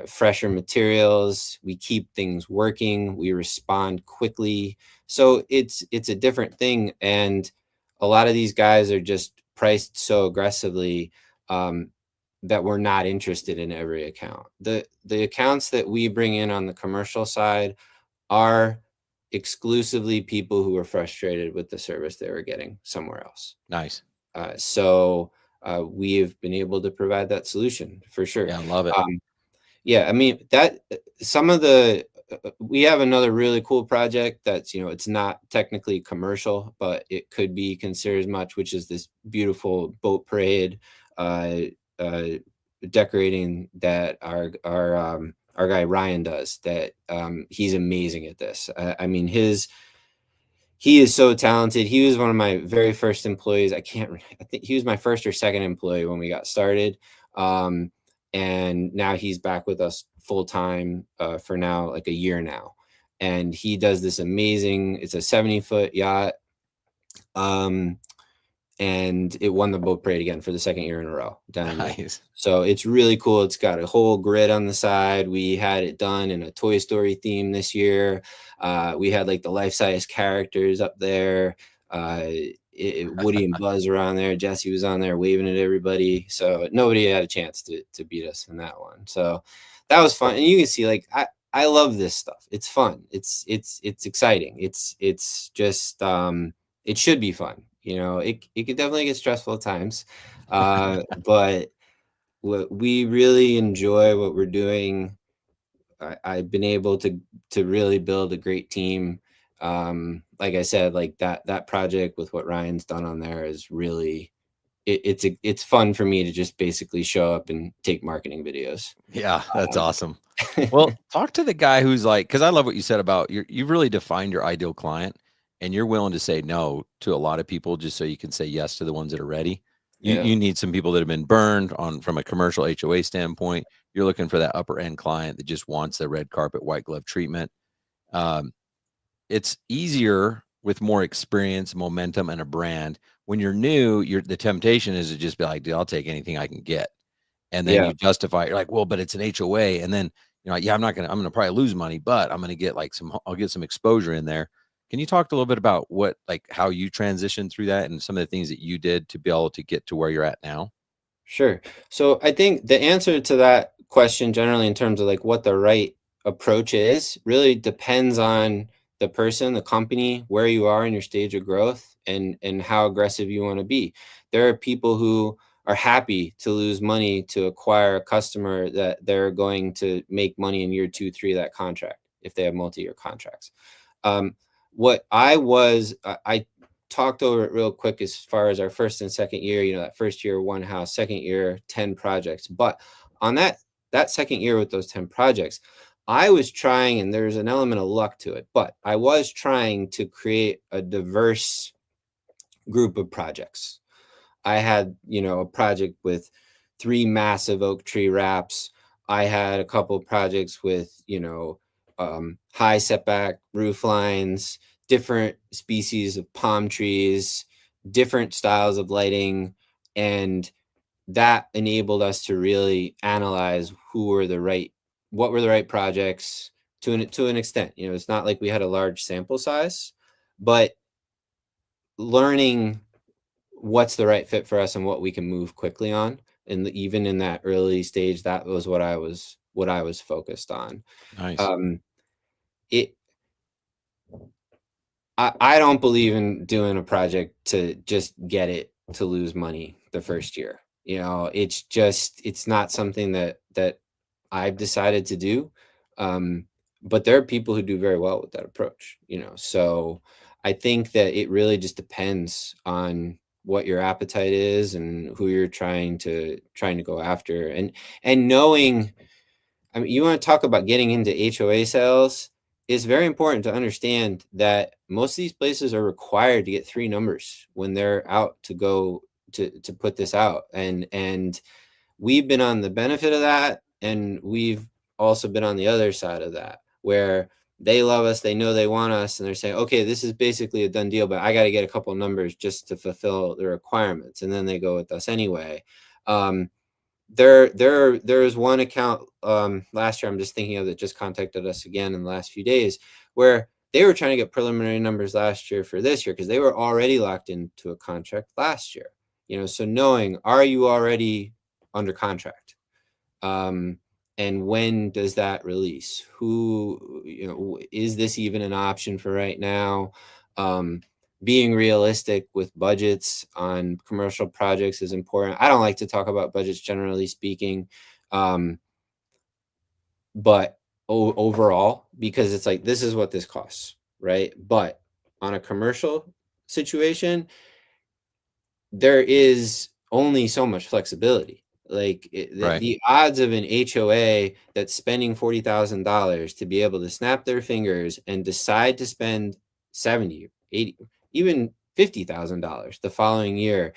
fresher materials. We keep things working. We respond quickly. So it's a different thing. And a lot of these guys are just priced so aggressively that we're not interested in every account. The accounts that we bring in on the commercial side are exclusively people who are frustrated with the service they were getting somewhere else. Nice. So we have been able to provide that solution for sure. Yeah, I love it. Yeah, I mean that some of the we have another really cool project that's it's not technically commercial, but it could be considered as much, which is this beautiful boat parade uh, uh, decorating that our guy Ryan does. That he's amazing at this. I mean he is so talented. He was one of my very first employees. I think he was my first or second employee when we got started. And now he's back with us full time for now, like a year now. And he does this amazing, it's a 70-foot yacht. And it won the boat parade again for the second year in a row down in Naples. Nice. So it's really cool. It's got a whole grid on the side. We had it done in a Toy Story theme this year. We had like the life-size characters up there. Woody and Buzz were on there. Jesse was on there waving at everybody. So nobody had a chance to beat us in that one. So that was fun. And you can see like I love this stuff. It's fun. It's exciting. It's just it should be fun. It could definitely get stressful at times, but we really enjoy what we're doing. I've been able to really build a great team. Like I said, like that project with what Ryan's done on there is really it's fun for me to just basically show up and take marketing videos. Yeah, that's awesome. Well, talk to the guy who's like, because I love what you said about you've really defined your ideal client and you're willing to say no to a lot of people just so you can say yes to the ones that are ready. Yeah. You need some people that have been burned on from a commercial HOA standpoint. You're looking for that upper end client that just wants the red carpet, white glove treatment. It's easier with more experience, momentum, and a brand. When you're new, the temptation is to just be like, dude, I'll take anything I can get. And then Yeah. you justify it. You're like, well, but it's an HOA. And then you're like, yeah, I'm gonna probably lose money, but I'm gonna get like I'll get some exposure in there. Can you talk a little bit about how you transitioned through that and some of the things that you did to be able to get to where you're at now? Sure. So I think the answer to that question generally in terms of like what the right approach is really depends on the person, the company, where you are in your stage of growth and how aggressive you want to be. There are people who are happy to lose money to acquire a customer that they're going to make money in year 2, 3 of that contract if they have multi-year contracts. I talked over it real quick as far as our first and second year, that first year, 1 house, second year, 10 projects. But on that second year with those 10 projects, I was trying, and there's an element of luck to it, but I was trying to create a diverse group of projects. I had, a project with 3 massive oak tree wraps I had a couple projects with, high setback roof lines, different species of palm trees, different styles of lighting. And that enabled us to really analyze what were the right projects to an extent. It's not like we had a large sample size, but learning what's the right fit for us and what we can move quickly on. And even in that early stage, that was what I was focused on. Nice. It I don't believe in doing a project to just get it to lose money the first year. It's not something that I've decided to do. But there are people who do very well with that approach, so I think that it really just depends on what your appetite is and who you're trying to go after, and knowing. I mean, you want to talk about getting into HOA sales. It's very important to understand that most of these places are required to get 3 numbers when they're out to go to put this out. And we've been on the benefit of that. And we've also been on the other side of that, where they love us, they know they want us, and they're saying, okay, this is basically a done deal, but I got to get a couple numbers just to fulfill the requirements. And then they go with us anyway. There's one account last year I'm just thinking of that just contacted us again in the last few days, where they were trying to get preliminary numbers last year for this year because they were already locked into a contract last year. So knowing, are you already under contract? And when does that release? Who, is this even an option for right now? Being realistic with budgets on commercial projects is important. I don't like to talk about budgets generally speaking, but overall, because it's like, this is what this costs, right? But on a commercial situation, there is only so much flexibility. Like Right. the odds of an HOA that's spending $40,000 to be able to snap their fingers and decide to spend 70, 80, even $50,000 the following year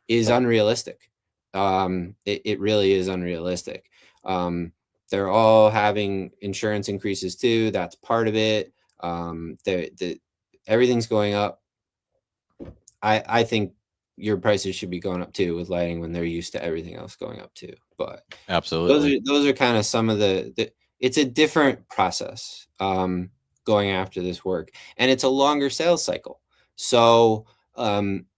is unrealistic. It really is unrealistic. They're all having insurance increases too. That's part of it. Everything's going up. I think your prices should be going up too with lighting when they're used to everything else going up too. But Absolutely. those are kind of some of the it's a different process going after this work, and it's a longer sales cycle. So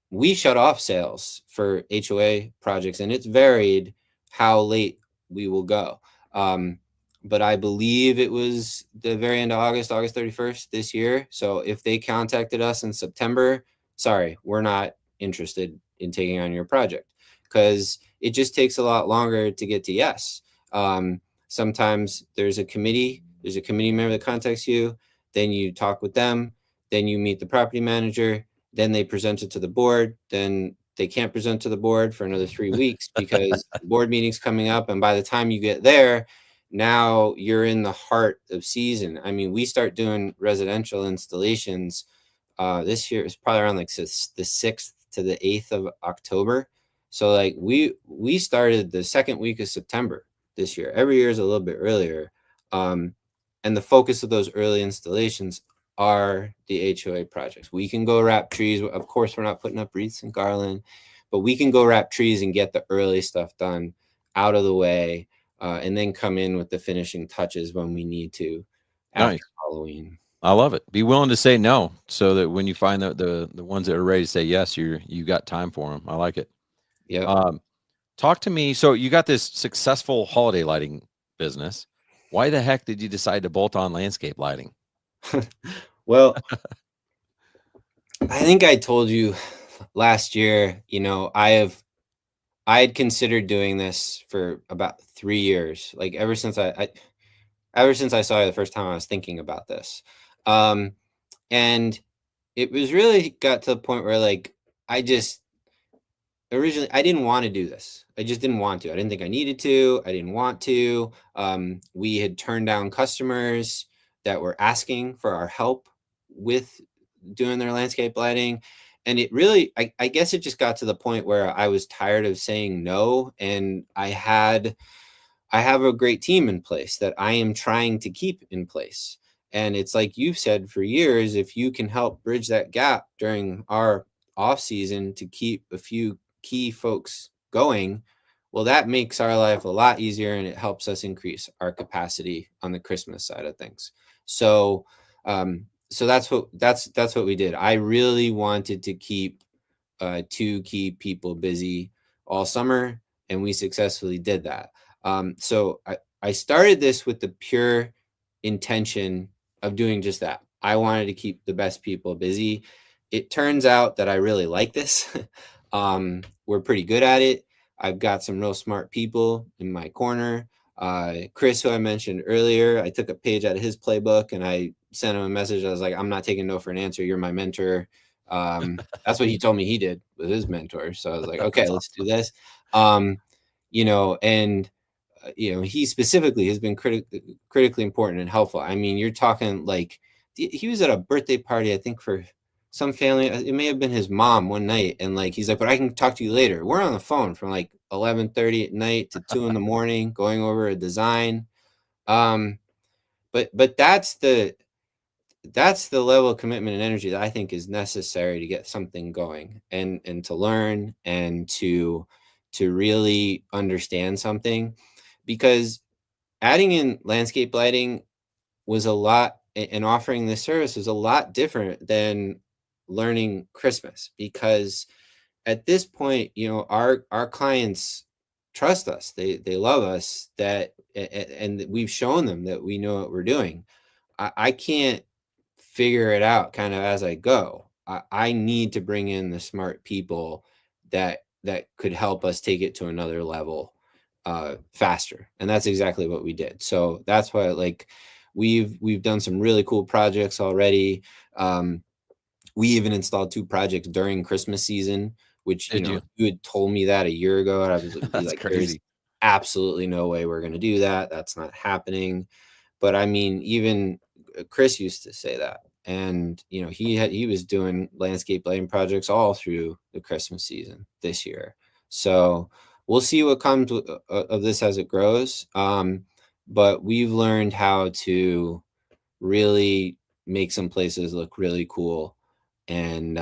we shut off sales for HOA projects, and it's varied how late we will go. But I believe it was the very end of August 31st this year. So if they contacted us in September, sorry, we're not interested in taking on your project, because it just takes a lot longer to get to yes. Sometimes there's a committee member that contacts you, then you talk with them, then you meet the property manager, then they present it to the board, then they can't present to the board for another 3 weeks because the board meeting's coming up. And by the time you get there, now you're in the heart of season. I mean, we start doing residential installations this year. It's probably around like the 6th to the 8th of October. So like we started the second week of September this year. Every year is a little bit earlier. And the focus of those early installations are the HOA projects. We can go wrap trees. Of course, we're not putting up wreaths and garland, but we can go wrap trees and get the early stuff done out of the way, and then come in with the finishing touches when we need to after Halloween. I love it. Be willing to say no, so that when you find the ones that are ready to say yes, you got time for them. I like it. Yeah. Talk to me. So you got this successful holiday lighting business. Why the heck did you decide to bolt on landscape lighting? Well, I think I told you last year, I had considered doing this for about 3 years. Like ever since I saw you the first time, I was thinking about this. And it was really got to the point where like originally I didn't want to do this. I just didn't want to. I didn't think I needed to. I didn't want to. We had turned down customers that were asking for our help with doing their landscape lighting. And it really, I guess it just got to the point where I was tired of saying no. And I I have a great team in place that I am trying to keep in place. And it's like you've said for years, if you can help bridge that gap during our off season to keep a few key folks going, well, that makes our life a lot easier, and it helps us increase our capacity on the Christmas side of things. So, so that's what we did. I really wanted to keep 2 key people busy all summer, and we successfully did that. So I started this with the pure intention of doing just that. I wanted to keep the best people busy. It turns out that I really like this. We're pretty good at it. I've got some real smart people in my corner. Chris, who I mentioned earlier, I took a page out of his playbook and I sent him a message. I was like, I'm not taking no for an answer. You're my mentor. That's what he told me he did with his mentor. So I was like, okay, let's do this. You know, and you know, he specifically has been critically important and helpful. I mean, you're talking like he was at a birthday party, I think, for some family. It may have been his mom one night, and like he's like, but I can talk to you later. We're on the phone from like 11:30 at night to 2 in the morning, going over a design. But that's the level of commitment and energy that I think is necessary to get something going, and to learn and to really understand something, because adding in landscape lighting was a lot, and offering this service was a lot different than learning Christmas, because at this point, you know, our clients trust us. They love us, and we've shown them that we know what we're doing. I can't figure it out kind of as I go. I need to bring in the smart people that could help us take it to another level faster, and that's exactly what we did. So that's why, like, we've done some really cool projects already. We even installed 2 projects during Christmas season, which, you Did know, you? if you had told me that a year ago, I was be That's like, there's crazy. absolutely no way we're going to do that. That's not happening. But I mean, even Chris used to say that. And, you know, he was doing landscape lighting projects all through the Christmas season this year. So we'll see what comes of this as it grows. But we've learned how to really make some places look really cool. And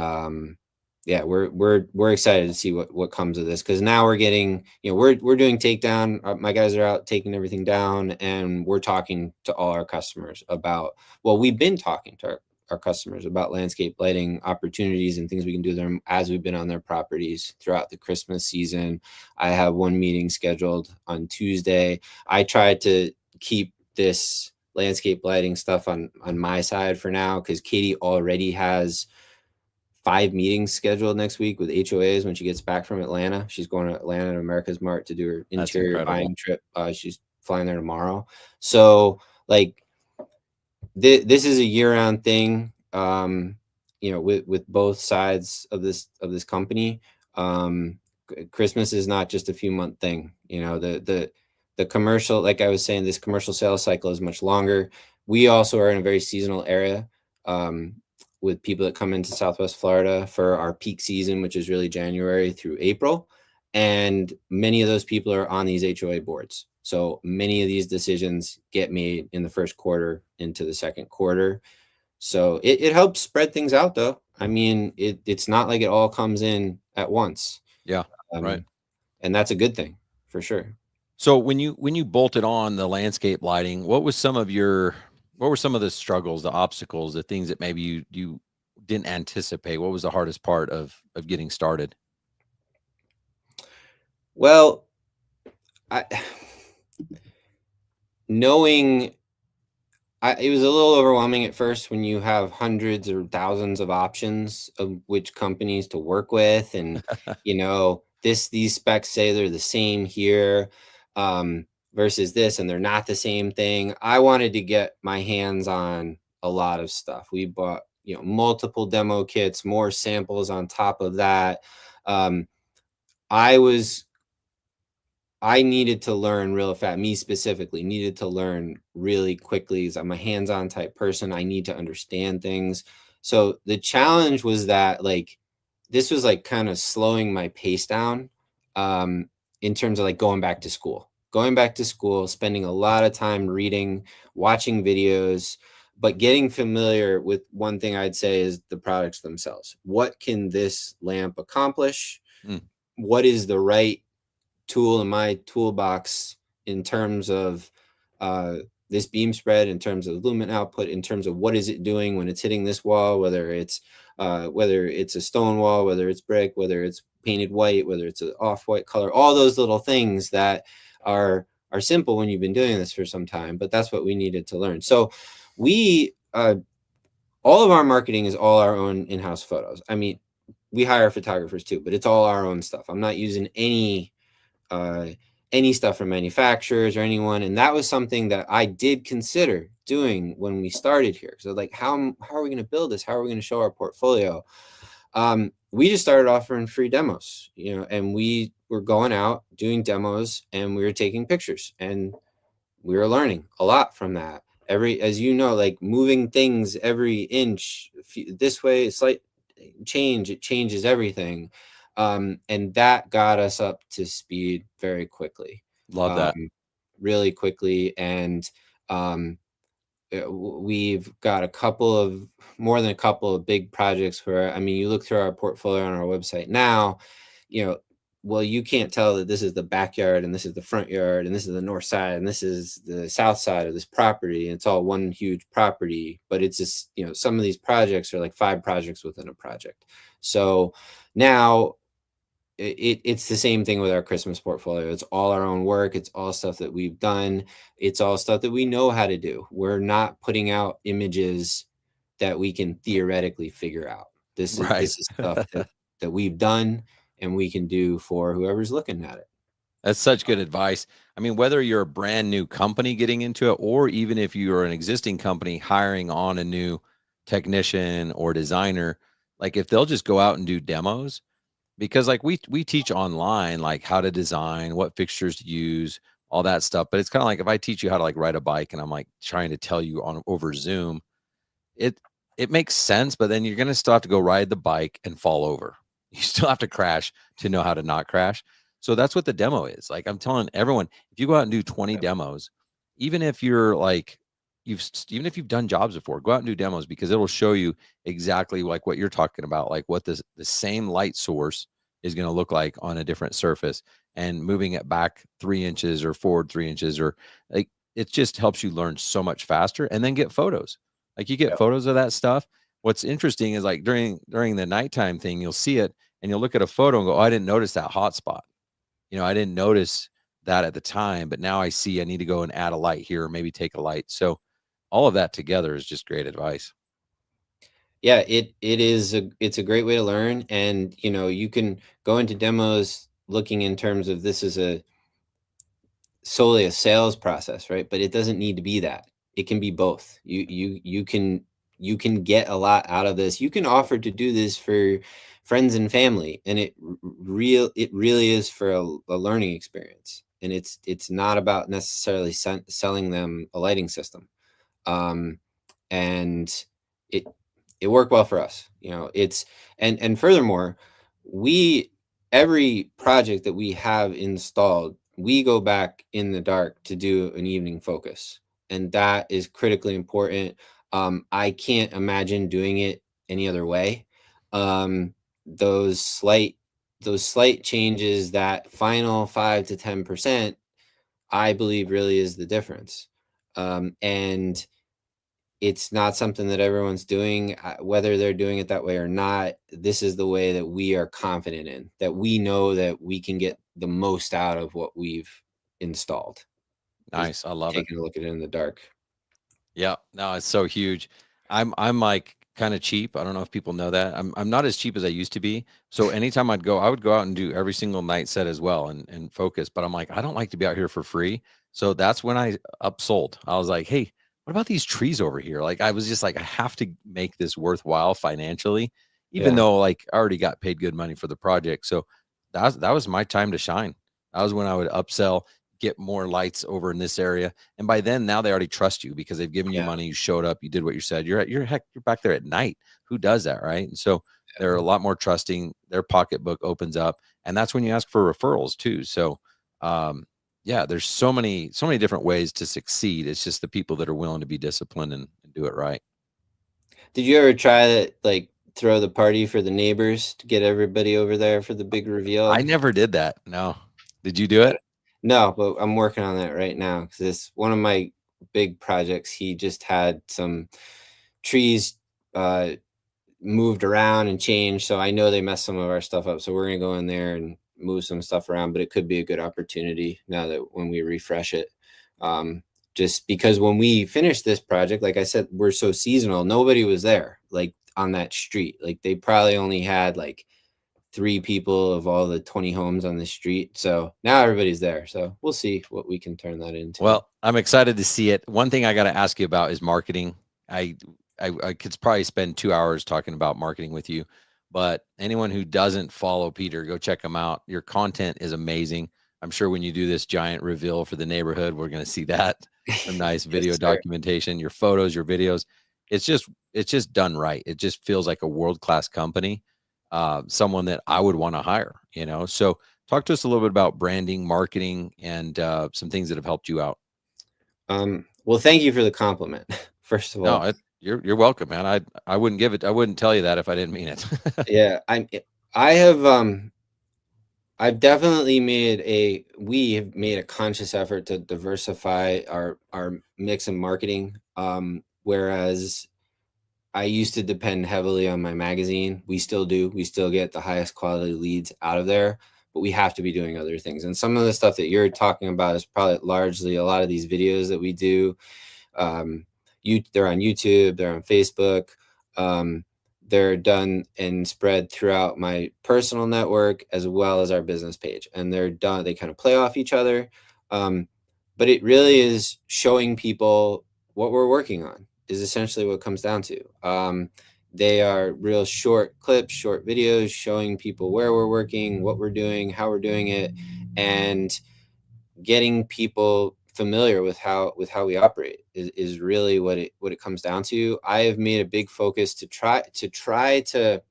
yeah, we're excited to see what comes of this, because now we're getting, you know, we're doing takedown. My guys are out taking everything down, and we're talking to all our customers about, well, we've been talking to our customers about landscape lighting opportunities and things we can do them as we've been on their properties throughout the Christmas season. I have one meeting scheduled on Tuesday. I tried to keep this landscape lighting stuff on my side for now, because Katie already has 5 meetings scheduled next week with HOAs when she gets back from Atlanta. She's going to Atlanta to America's Mart to do her That's interior incredible. buying trip. She's flying there tomorrow. So like this is a year-round thing. You know, with both sides of this company. Christmas is not just a few month thing. You know, the commercial, like I was saying, this commercial sales cycle is much longer. We also are in a very seasonal area, with people that come into Southwest Florida for our peak season, which is really January through April. And many of those people are on these HOA boards. So many of these decisions get made in the first quarter into the second quarter. So it helps spread things out, though. I mean, it's not like it all comes in at once. Yeah. Right. And that's a good thing for sure. So when you bolted on the landscape lighting, what were some of the struggles, the obstacles, the things that maybe you didn't anticipate? What was the hardest part of getting started? Well, I knowing it was a little overwhelming at first when you have hundreds or thousands of options of which companies to work with, and you know, these specs say they're the same here, versus this, and they're not the same thing. I wanted to get my hands on a lot of stuff. We bought, you know, multiple demo kits, more samples on top of that. Um, I was I needed to learn real fast. Me specifically needed to learn really quickly, as I'm a hands-on type person. I need to understand things. So the challenge was that, like, this was like kind of slowing my pace down, in terms of like going back to school. going back to school, spending a lot of time reading, watching videos, but getting familiar with one thing I'd say is the products themselves. What can this lamp accomplish? Mm. What is the right tool in my toolbox in terms of this beam spread, in terms of lumen output, in terms of what is it doing when it's hitting this wall, whether it's a stone wall, whether it's brick, whether it's painted white, whether it's an off-white color, all those little things that are simple when you've been doing this for some time, but that's what we needed to learn. So we all of our marketing is all our own in-house photos. I mean, we hire photographers too, but it's all our own stuff. I'm not using any stuff from manufacturers or anyone. And that was something that I did consider doing when we started here. So like, how are we going to build this? How are we going to show our portfolio? We just started offering free demos, and we were going out doing demos and we were taking pictures, and we were learning a lot from that. As you know, like moving things every inch this way, slight change, it changes everything. And that got us up to speed very quickly. Love that. Really quickly. And we've got more than a couple of big projects where, I mean, you look through our portfolio on our website now, well, you can't tell that this is the backyard and this is the front yard and this is the north side and this is the south side of this property. It's all one huge property, but it's just, some of these projects are like 5 projects within a project. So now it's the same thing with our Christmas portfolio. It's all our own work. It's all stuff that we've done. It's all stuff that we know how to do. We're not putting out images that we can theoretically figure out. This is stuff that we've done and we can do for whoever's looking at it. That's such good advice. I mean, whether you're a brand new company getting into it, or even if you're an existing company hiring on a new technician or designer, like if they'll just go out and do demos, because like we teach online, like how to design, what fixtures to use, all that stuff. But it's kind of like if I teach you how to like ride a bike and I'm like trying to tell you over Zoom, it makes sense, but then you're going to still have to go ride the bike and fall over. You still have to crash to know how to not crash. So that's what the demo is. Like I'm telling everyone, if you go out and do 20 demos, even if you're like, even if you've done jobs before, go out and do demos, because it'll show you exactly like what you're talking about, like what the same light source is going to look like on a different surface, and moving it back 3 inches or forward 3 inches, or like, it just helps you learn so much faster. And then get photos. Like you get photos of that stuff. What's interesting is like during the nighttime thing, you'll see it and you'll look at a photo and go, oh, I didn't notice that hot spot. I didn't notice that at the time, but now I see I need to go and add a light here, or maybe take a light. So all of that together is just great advice. Yeah, it's a great way to learn. And, you can go into demos looking in terms of this is solely a sales process, right? But it doesn't need to be that. It can be both. You can get a lot out of this. You can offer to do this for friends and family, and it really is for a learning experience. And it's not about necessarily selling them a lighting system. And it worked well for us. And furthermore, every project that we have installed, we go back in the dark to do an evening focus, and that is critically important. I can't imagine doing it any other way. Those slight changes, that final 5 to 10%, I believe really is the difference. And it's not something that everyone's doing, whether they're doing it that way or not. This is the way that we are confident in, that we know that we can get the most out of what we've installed. Nice. I love it. Taking a look at it in the dark. Yeah, no, it's so huge. I'm like kind of cheap. I don't know if people know that. I'm not as cheap as I used to be. So anytime I would go out and do every single night set as well, and focus. But I'm like, I don't like to be out here for free. So that's when I upsold. I was like, hey, what about these trees over here? Like I was just like, I have to make this worthwhile financially, even though like I already got paid good money for the project. So that was my time to shine. That was when I would upsell, get more lights over in this area. And by then, now they already trust you because they've given you money. You showed up, you did what you said. You're back there at night. Who does that, right? And so they're a lot more trusting. Their pocketbook opens up, and that's when you ask for referrals too. So yeah, there's so many different ways to succeed. It's just the people that are willing to be disciplined and do it right. Did you ever try to like throw the party for the neighbors to get everybody over there for the big reveal? I never did that. No. Did you do it? No, but I'm working on that right now because it's one of my big projects. He just had some trees uh, moved around and changed, so I know they messed some of our stuff up. So we're gonna go in there and move some stuff around, but it could be a good opportunity now that when we refresh it. Just because when we finished this project, like I said, we're so seasonal, nobody was there like on that street. Like they probably only had like 3 people of all the 20 homes on the street. So now everybody's there. So we'll see what we can turn that into. Well, I'm excited to see it. One thing I got to ask you about is marketing. I, I could probably spend 2 hours talking about marketing with you, but anyone who doesn't follow Peter, go check him out. Your content is amazing. I'm sure when you do this giant reveal for the neighborhood, we're going to see that some nice video Yes, sir. documentation, your photos, your videos. It's just done right. It just feels like a world-class company, someone that I would want to hire, So talk to us a little bit about branding, marketing, and some things that have helped you out. Well, thank you for the compliment. First of all, No, you're welcome, man. I wouldn't give it. I wouldn't tell you that if I didn't mean it. yeah, I have I've definitely we have made a conscious effort to diversify our mix in marketing. Whereas I used to depend heavily on my magazine. We still do. We still get the highest quality leads out of there, but we have to be doing other things. And some of the stuff that you're talking about is probably largely a lot of these videos that we do. They're on YouTube, they're on Facebook. They're done and spread throughout my personal network as well as our business page. And they kind of play off each other. But it really is showing people what we're working on is essentially what it comes down to. They are real short clips, short videos showing people where we're working, what we're doing, how we're doing it, and getting people familiar with how we operate is really what it comes down to. I have made a big focus to try to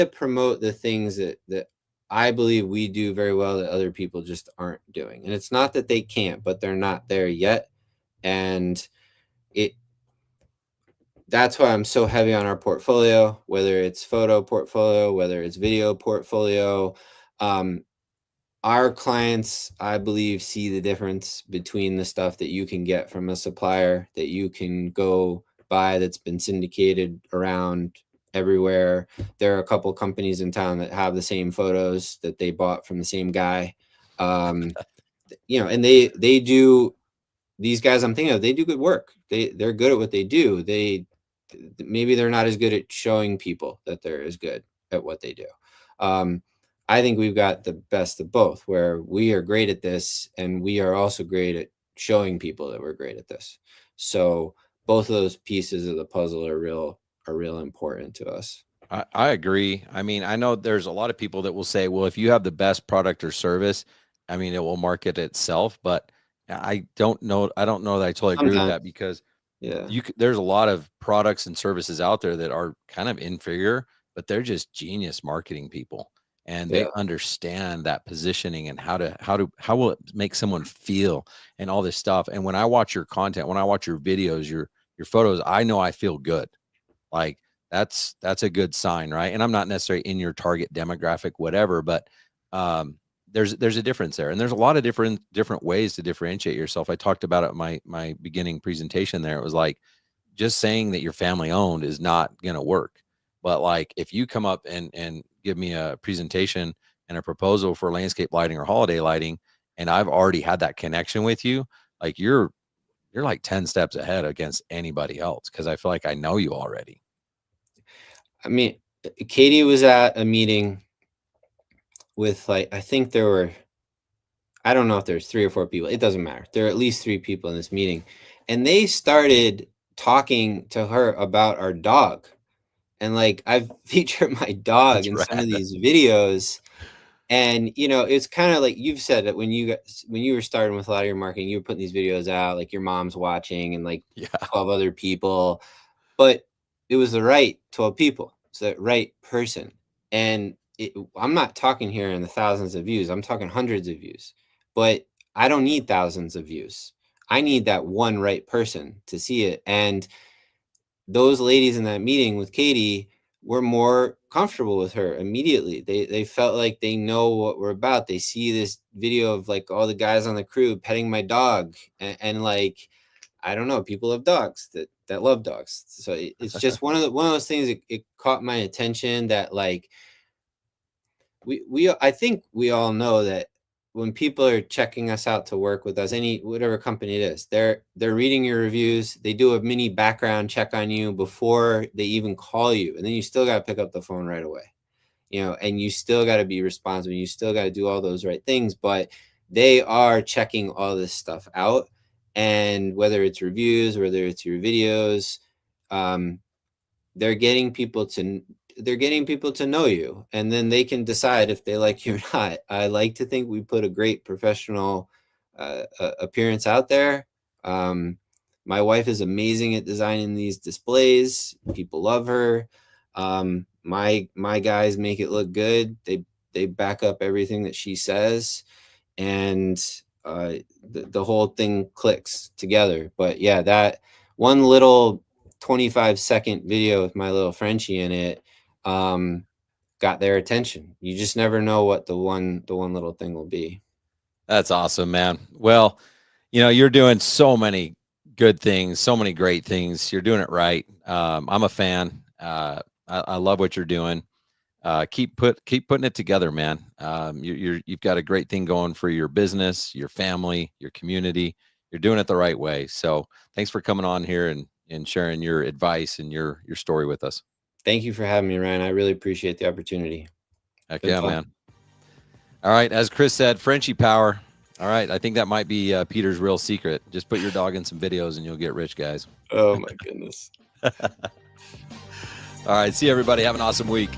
promote the things that I believe we do very well that other people just aren't doing. And it's not that they can't, but they're not there yet. And that's why I'm so heavy on our portfolio, whether it's photo portfolio, whether it's video portfolio. Our clients, I believe, see the difference between the stuff that you can get from a supplier that you can go buy that's been syndicated around everywhere. There are a couple companies in town that have the same photos that they bought from the same guy. And they do, these guys I'm thinking of, they do good work. They're good at what they do. Maybe they're not as good at showing people that they're as good at what they do. I think we've got the best of both, where we are great at this and we are also great at showing people that we're great at this. So both of those pieces of the puzzle are real important to us. I agree. I mean, I know there's a lot of people that will say, well, if you have the best product or service, I mean, it will market itself. But I don't know. I don't know that I totally agree with Sometimes. that because Yeah. there's a lot of products and services out there that are kind of inferior, but they're just genius marketing people. And they Yeah. understand that positioning and how will it make someone feel and all this stuff. And when I watch your content, when I watch your videos, your photos, I know I feel good. Like that's a good sign, right? And I'm not necessarily in your target demographic, whatever, but there's a difference there, and there's a lot of different ways to differentiate yourself. I talked about it in my beginning presentation there. It was like just saying that you're family owned is not going to work, but like if you come up and give me a presentation and a proposal for landscape lighting or holiday lighting, and I've already had that connection with you, like you're like 10 steps ahead against anybody else because I feel like I know you already. I mean, Katie was at a meeting with I think there were, I don't know if there's 3 or 4 people. It doesn't matter. There are at least 3 people in this meeting. And they started talking to her about our dog. And I've featured my dog That's in some rad. of these videos. And it's kind of like you've said that when you were starting with a lot of your marketing, you were putting these videos out, like your mom's watching and Yeah. 12 other people. But it was the right 12 people. It's the right person. And I'm not talking here in the thousands of views. I'm talking hundreds of views. but I don't need thousands of views. I need that one right person to see it. And those ladies in that meeting with Katie were more comfortable with her immediately. They felt like they know what we're about. They see this video of like all the guys on the crew petting my dog, and like, I don't know, people have dogs that love dogs. So it's just one of those things. It caught my attention that like I think we all know that when people are checking us out to work with us, whatever company it is, they're reading your reviews. They do a mini background check on you before they even call you, and then you still got to pick up the phone right away, and you still got to be responsive. You still got to do all those right things, but they are checking all this stuff out. And whether it's reviews, whether it's your videos, they're getting people to know you, and then they can decide if they like you or not. I like to think we put a great professional appearance out there. My wife is amazing at designing these displays. People love her. My guys make it look good. They back up everything that she says, and the whole thing clicks together. But yeah, that one little 25-second video with my little Frenchie in it got their attention. You just never know what the one little thing will be. That's awesome, man. Well, you're doing so many good things, so many great things. You're doing it right. I'm a fan. I love what you're doing. Keep putting it together, man. You've got a great thing going for your business, your family, your community. You're doing it the right way. So thanks for coming on here and sharing your advice and your story with us. Thank you for having me, Ryan. I really appreciate the opportunity. Heck yeah, man. All right. As Chris said, Frenchie power. All right. I think that might be Peter's real secret. Just put your dog in some videos and you'll get rich, guys. Oh my goodness. All right. See you, everybody. Have an awesome week.